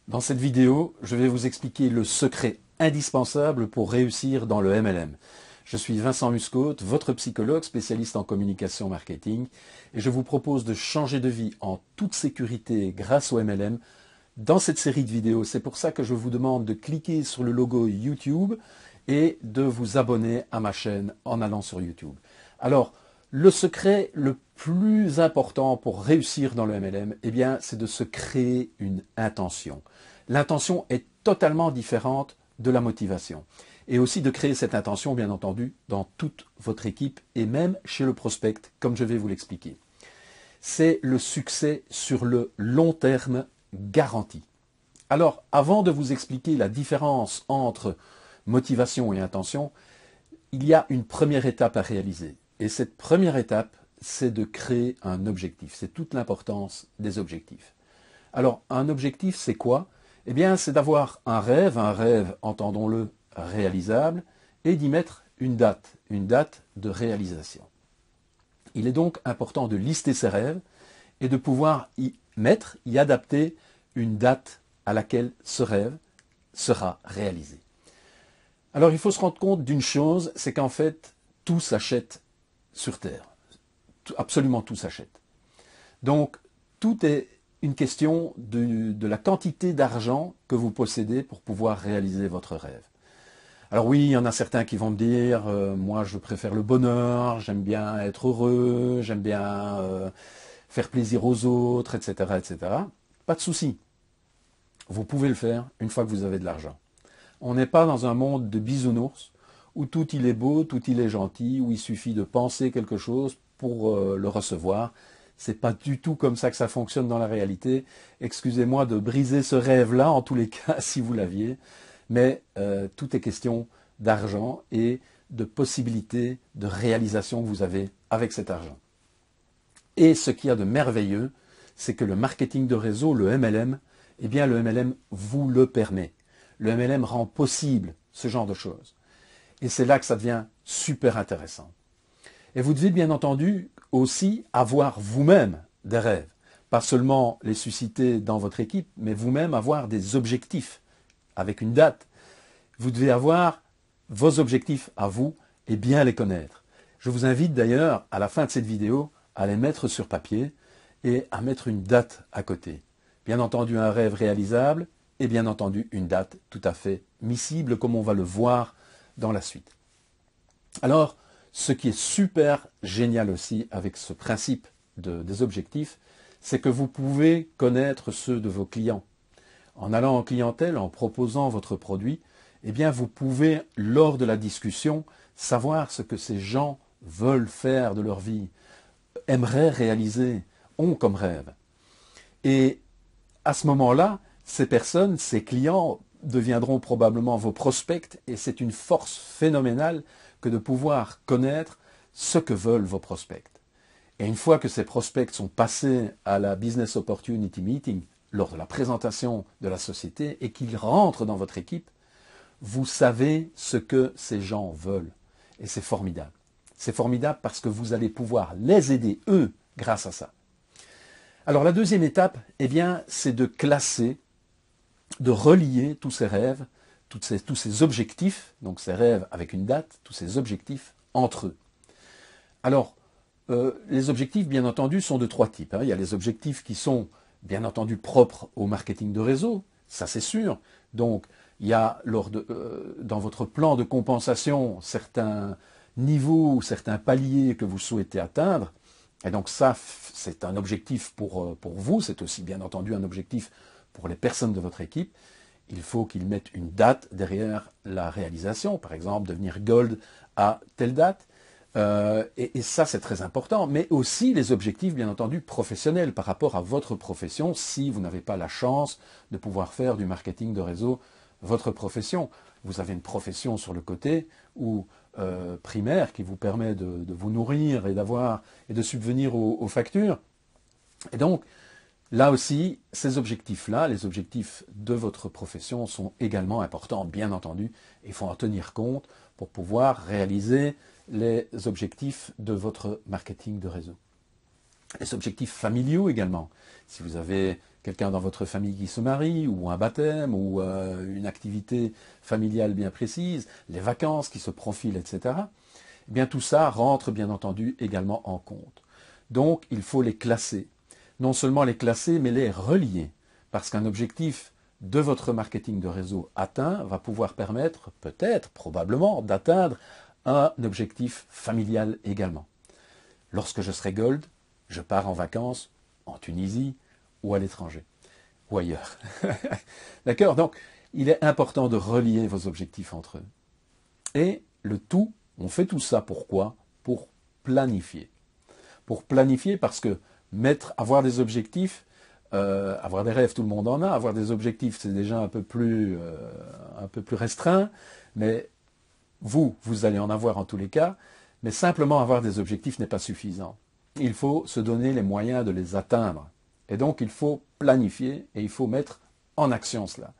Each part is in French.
Dans cette vidéo, je vais vous expliquer le secret indispensable pour réussir dans le MLM. Je suis Vincent Muscotte, votre psychologue spécialiste en communication marketing, et je vous propose de changer de vie en toute sécurité grâce au MLM dans cette série de vidéos. C'est pour ça que je vous demande de cliquer sur le logo YouTube et de vous abonner à ma chaîne en allant sur YouTube. Alors, le secret le plus important pour réussir dans le MLM, eh bien, c'est de se créer une intention. L'intention est totalement différente de la motivation. Et aussi de créer cette intention, bien entendu, dans toute votre équipe et même chez le prospect, comme je vais vous l'expliquer. C'est le succès sur le long terme garanti. Alors, avant de vous expliquer la différence entre motivation et intention, il y a une première étape à réaliser. Et cette première étape, c'est de créer un objectif. C'est toute l'importance des objectifs. Alors, un objectif, c'est quoi? Eh bien, c'est d'avoir un rêve, entendons-le, réalisable, et d'y mettre une date de réalisation. Il est donc important de lister ses rêves et de pouvoir y adapter une date à laquelle ce rêve sera réalisé. Alors, il faut se rendre compte d'une chose, c'est qu'en fait, tout s'achète sur Terre. Absolument tout s'achète. Donc, tout est une question de la quantité d'argent que vous possédez pour pouvoir réaliser votre rêve. Alors oui, il y en a certains qui vont me dire, moi je préfère le bonheur, j'aime bien être heureux, j'aime bien faire plaisir aux autres, etc., etc. Pas de souci. Vous pouvez le faire une fois que vous avez de l'argent. On n'est pas dans un monde de bisounours où tout il est beau, tout il est gentil, où il suffit de penser quelque chose pour le recevoir. C'est pas du tout comme ça que ça fonctionne dans la réalité. Excusez-moi de briser ce rêve-là, en tous les cas, si vous l'aviez. Mais tout est question d'argent et de possibilités de réalisation que vous avez avec cet argent. Et ce qu'il y a de merveilleux, c'est que le marketing de réseau, le MLM, eh bien le MLM vous le permet. Le MLM rend possible ce genre de choses. Et c'est là que ça devient super intéressant. Et vous devez bien entendu aussi avoir vous-même des rêves. Pas seulement les susciter dans votre équipe, mais vous-même avoir des objectifs avec une date. Vous devez avoir vos objectifs à vous et bien les connaître. Je vous invite d'ailleurs, à la fin de cette vidéo, à les mettre sur papier et à mettre une date à côté. Bien entendu, un rêve réalisable et bien entendu, une date tout à fait miscible, comme on va le voir dans la suite. Alors, ce qui est super génial aussi avec ce principe des objectifs, c'est que vous pouvez connaître ceux de vos clients. En allant en clientèle, en proposant votre produit, eh bien vous pouvez, lors de la discussion, savoir ce que ces gens veulent faire de leur vie, aimeraient réaliser, ont comme rêve. Et à ce moment-là, ces personnes, ces clients deviendront probablement vos prospects et c'est une force phénoménale que de pouvoir connaître ce que veulent vos prospects. Et une fois que ces prospects sont passés à la Business Opportunity Meeting, lors de la présentation de la société, et qu'ils rentrent dans votre équipe, vous savez ce que ces gens veulent. Et c'est formidable. C'est formidable parce que vous allez pouvoir les aider, eux, grâce à ça. Alors la deuxième étape, eh bien, c'est de classer, de relier tous ces rêves, tous ces objectifs, donc ces rêves avec une date, tous ces objectifs entre eux. Alors, les objectifs, bien entendu, sont de trois types. Il y a les objectifs qui sont, bien entendu, propres au marketing de réseau, ça c'est sûr. Donc, il y a dans votre plan de compensation certains niveaux ou certains paliers que vous souhaitez atteindre. Et donc ça, c'est un objectif pour vous, c'est aussi bien entendu un objectif pour les personnes de votre équipe. Il faut qu'ils mettent une date derrière la réalisation, par exemple devenir gold à telle date. Et ça, c'est très important. Mais aussi les objectifs, bien entendu, professionnels par rapport à votre profession, si vous n'avez pas la chance de pouvoir faire du marketing de réseau votre profession. Vous avez une profession sur le côté ou primaire qui vous permet de vous nourrir et de subvenir aux factures. Et donc, là aussi, ces objectifs-là, les objectifs de votre profession sont également importants, bien entendu. Il faut en tenir compte pour pouvoir réaliser les objectifs de votre marketing de réseau. Les objectifs familiaux également. Si vous avez quelqu'un dans votre famille qui se marie, ou un baptême, ou une activité familiale bien précise, les vacances qui se profilent, etc. Eh bien, tout ça rentre bien entendu également en compte. Donc, il faut les classer. Non seulement les classer, mais les relier. Parce qu'un objectif de votre marketing de réseau atteint va pouvoir permettre, peut-être, probablement, d'atteindre un objectif familial également. Lorsque je serai gold, je pars en vacances en Tunisie ou à l'étranger, ou ailleurs. D'accord? Donc, il est important de relier vos objectifs entre eux. Et le tout, on fait tout ça pourquoi? Pour planifier. Pour planifier parce que avoir des objectifs, avoir des rêves, tout le monde en a. Avoir des objectifs, c'est déjà un peu plus restreint. Mais vous allez en avoir en tous les cas. Mais simplement avoir des objectifs n'est pas suffisant. Il faut se donner les moyens de les atteindre. Et donc, il faut planifier et il faut mettre en action cela.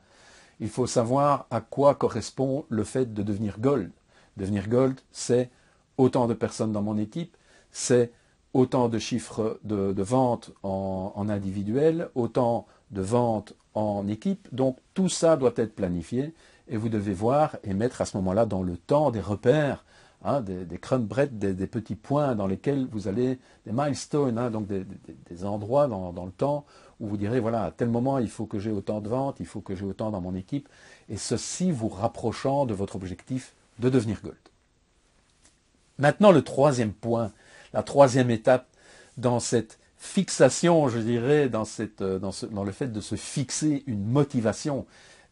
Il faut savoir à quoi correspond le fait de devenir gold. Devenir gold, c'est autant de personnes dans mon équipe, c'est autant de chiffres de vente en individuel, autant de ventes en équipe. Donc tout ça doit être planifié et vous devez voir et mettre à ce moment-là dans le temps des repères, hein, des crumbread, des petits points dans lesquels vous allez, des milestones, hein, donc des endroits dans le temps où vous direz, voilà, à tel moment il faut que j'ai autant de ventes, il faut que j'ai autant dans mon équipe, et ceci vous rapprochant de votre objectif de devenir gold. Maintenant, le troisième point, la troisième étape dans cette fixation, je dirais, dans le fait de se fixer une motivation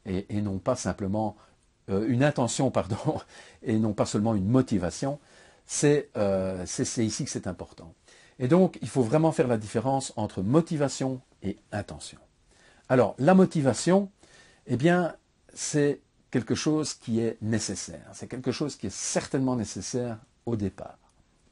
et non pas simplement une intention, pardon, et non pas seulement une motivation, c'est ici que c'est important. Et donc, il faut vraiment faire la différence entre motivation et intention. Alors, la motivation, eh bien, c'est quelque chose qui est nécessaire. C'est quelque chose qui est certainement nécessaire au départ.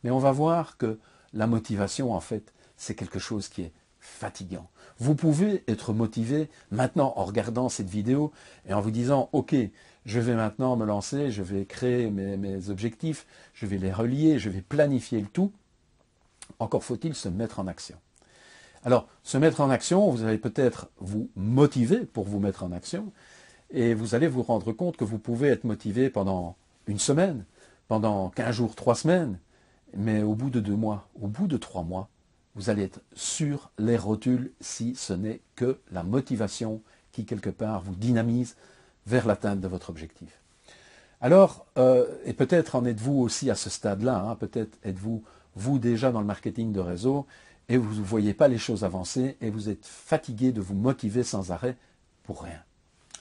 Mais on va voir que la motivation, en fait, c'est quelque chose qui est fatigant. Vous pouvez être motivé maintenant en regardant cette vidéo et en vous disant « Ok, je vais maintenant me lancer, je vais créer mes objectifs, je vais les relier, je vais planifier le tout. » Encore faut-il se mettre en action. Alors, se mettre en action, vous allez peut-être vous motiver pour vous mettre en action et vous allez vous rendre compte que vous pouvez être motivé pendant une semaine, pendant 15 jours, 3 semaines, mais au bout de 2 mois, au bout de 3 mois, vous allez être sur les rotules si ce n'est que la motivation qui, quelque part, vous dynamise vers l'atteinte de votre objectif. Alors, et peut-être en êtes-vous aussi à ce stade-là, hein, peut-être êtes-vous, vous déjà dans le marketing de réseau, et vous ne voyez pas les choses avancer, et vous êtes fatigué de vous motiver sans arrêt pour rien.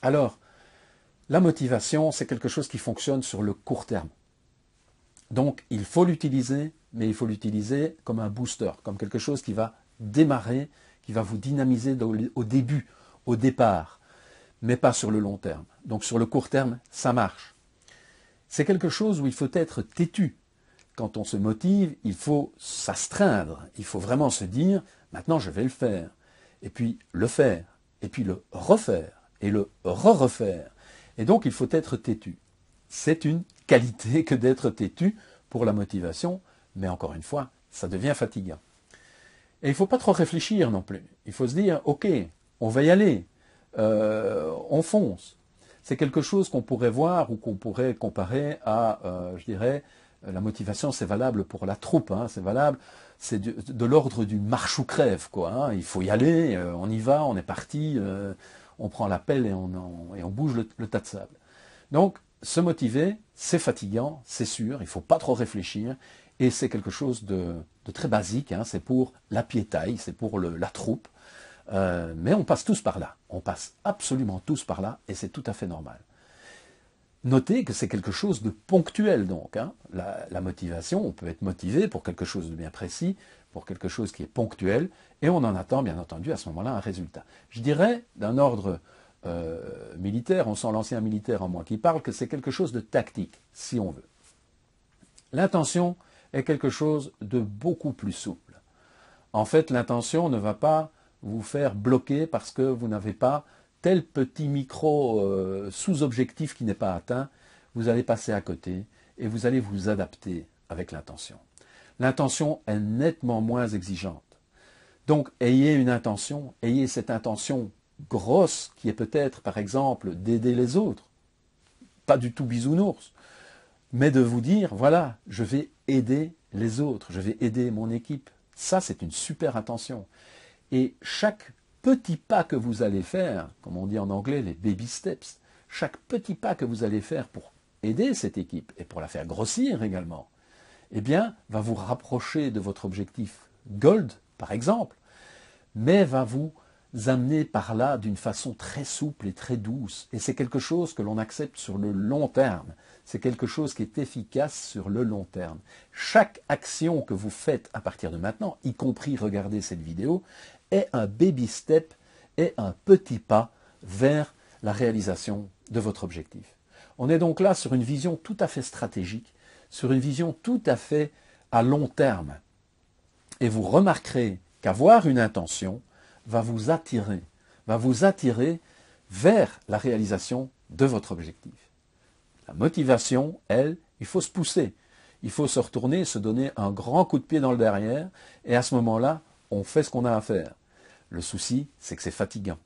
Alors, la motivation, c'est quelque chose qui fonctionne sur le court terme. Donc, il faut l'utiliser, mais il faut l'utiliser comme un booster, comme quelque chose qui va démarrer, qui va vous dynamiser au début, au départ, mais pas sur le long terme. Donc, sur le court terme, ça marche. C'est quelque chose où il faut être têtu. Quand on se motive, il faut s'astreindre. Il faut vraiment se dire, maintenant je vais le faire. Et puis le faire. Et puis le refaire. Et le re-refaire. Et donc il faut être têtu. C'est une qualité que d'être têtu pour la motivation. Mais encore une fois, ça devient fatigant. Et il ne faut pas trop réfléchir non plus. Il faut se dire, ok, on va y aller. On fonce. C'est quelque chose qu'on pourrait voir ou qu'on pourrait comparer à, je dirais, la motivation, c'est valable pour la troupe, hein, c'est valable, c'est de l'ordre du marche ou crève, quoi. Hein, il faut y aller, on y va, on est parti, on prend la pelle et on bouge le tas de sable. Donc, se motiver, c'est fatigant, c'est sûr, il ne faut pas trop réfléchir, et c'est quelque chose de très basique, hein, c'est pour la piétaille, c'est pour la troupe, mais on passe tous par là, on passe absolument tous par là, et c'est tout à fait normal. Notez que c'est quelque chose de ponctuel donc. Hein. La motivation, on peut être motivé pour quelque chose de bien précis, pour quelque chose qui est ponctuel, et on en attend bien entendu à ce moment-là un résultat. Je dirais, d'un ordre militaire, on sent l'ancien militaire en moi qui parle, que c'est quelque chose de tactique, si on veut. L'intention est quelque chose de beaucoup plus souple. En fait, l'intention ne va pas vous faire bloquer parce que vous n'avez pas tel petit micro sous-objectif qui n'est pas atteint, vous allez passer à côté et vous allez vous adapter avec l'intention. L'intention est nettement moins exigeante. Donc, ayez une intention, ayez cette intention grosse qui est peut-être, par exemple, d'aider les autres. Pas du tout bisounours, mais de vous dire, voilà, je vais aider les autres, je vais aider mon équipe. Ça, c'est une super intention. Et chaque petit pas que vous allez faire, comme on dit en anglais, les baby steps, chaque petit pas que vous allez faire pour aider cette équipe et pour la faire grossir également, eh bien, va vous rapprocher de votre objectif Gold, par exemple, mais va vous amener par là d'une façon très souple et très douce. Et c'est quelque chose que l'on accepte sur le long terme. C'est quelque chose qui est efficace sur le long terme. Chaque action que vous faites à partir de maintenant, y compris regarder cette vidéo, est un baby step, est un petit pas vers la réalisation de votre objectif. On est donc là sur une vision tout à fait stratégique, sur une vision tout à fait à long terme. Et vous remarquerez qu'avoir une intention va vous attirer vers la réalisation de votre objectif. La motivation, elle, il faut se pousser. Il faut se retourner, se donner un grand coup de pied dans le derrière, et à ce moment-là, on fait ce qu'on a à faire. Le souci, c'est que c'est fatigant.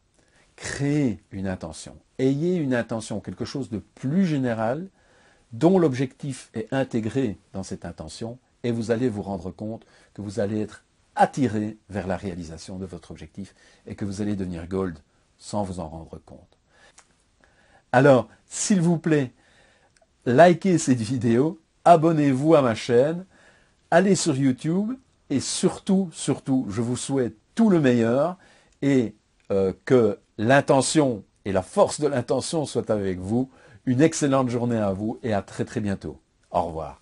Créez une intention. Ayez une intention, quelque chose de plus général, dont l'objectif est intégré dans cette intention, et vous allez vous rendre compte que vous allez être attiré vers la réalisation de votre objectif et que vous allez devenir gold sans vous en rendre compte. Alors, s'il vous plaît, likez cette vidéo, abonnez-vous à ma chaîne, allez sur YouTube et surtout, je vous souhaite tout le meilleur et que l'intention et la force de l'intention soient avec vous. Une excellente journée à vous et à très très bientôt. Au revoir.